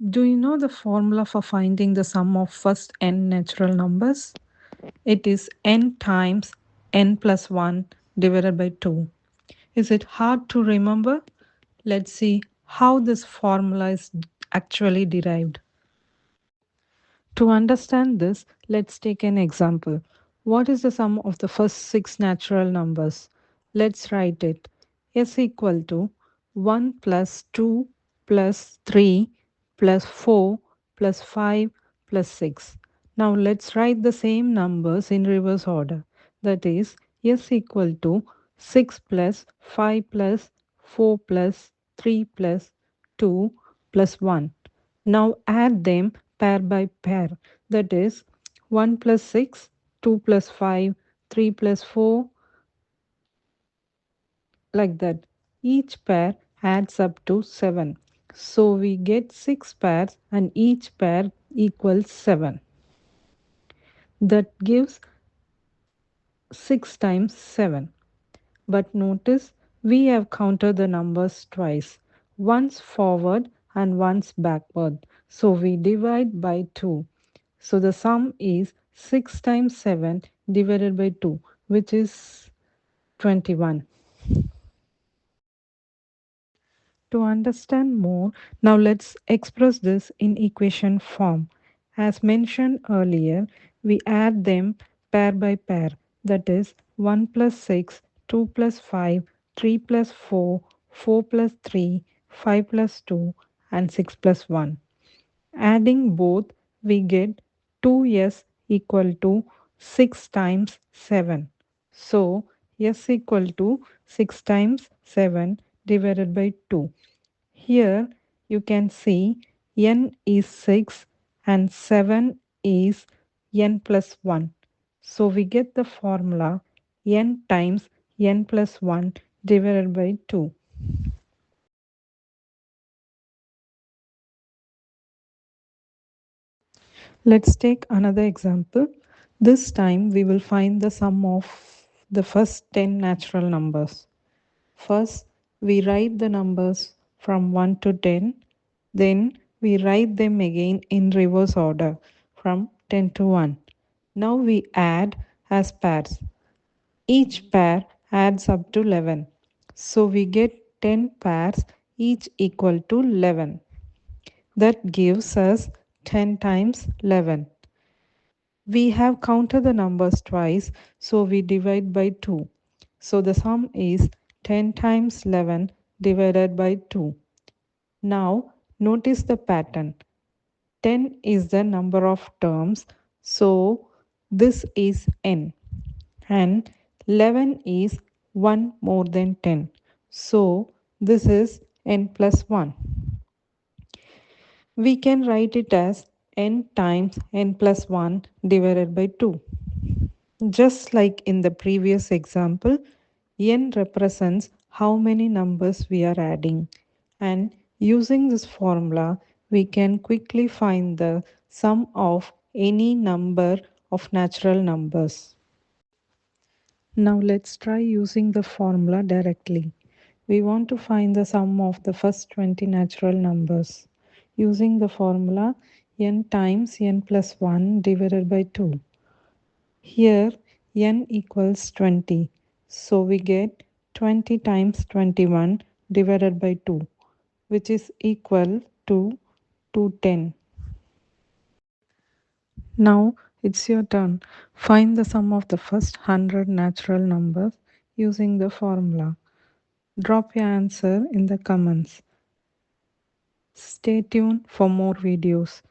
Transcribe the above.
Do you know the formula for finding the sum of first n natural numbers? It is n times n plus 1 divided by 2. Is it hard to remember? Let's see how this formula is actually derived. To understand this, let's take an example. What is the sum of the first six natural numbers? Let's write it. S equal to 1 plus 2 plus 3 plus 4 plus 5 plus 6. Now let's write the same numbers in reverse order. That is S equal to 6 plus 5 plus 4 plus 3 plus 2 plus 1. Now add them pair by pair. That is 1 plus 6, 2 plus 5, 3 plus 4, like that. Each pair adds up to 7. So we get 6 pairs and each pair equals 7. That gives 6 times 7. But notice we have counted the numbers twice, once forward and once backward. So we divide by 2. So the sum is 6 times 7 divided by 2, which is 21. To understand more, now let's express this in equation form. As mentioned earlier, we add them pair by pair. That is 1 plus 6, 2 plus 5, 3 plus 4, 4 plus 3, 5 plus 2, and 6 plus 1. Adding both, we get 2s equal to 6 times 7. So, s equal to 6 times 7 divided by 2. Here you can see n is 6 and 7 is n plus 1. So we get the formula n times n plus 1 divided by 2. Let's take another example. This time we will find the sum of the first 10 natural numbers. First, we write the numbers from 1 to 10. Then we write them again in reverse order from 10 to 1. Now we add as pairs. Each pair adds up to 11. So we get 10 pairs each equal to 11. That gives us 10 times 11. We have counted the numbers twice, so we divide by 2. So the sum is 10 times 11 divided by 2. Now notice the pattern. 10 is the number of terms, so this is n. And 11 is 1 more than 10. So this is n plus 1. We can write it as n times n plus 1 divided by 2. Just like in the previous example, n represents how many numbers we are adding. And using this formula, we can quickly find the sum of any number of natural numbers. Now let's try using the formula directly. We want to find the sum of the first 20 natural numbers. Using the formula n times n plus 1 divided by 2. Here n equals 20. So we get 20 times 21 divided by 2, which is equal to 210. Now it's your turn. Find the sum of the first 100 natural numbers using the formula. Drop your answer in the comments. Stay tuned for more videos.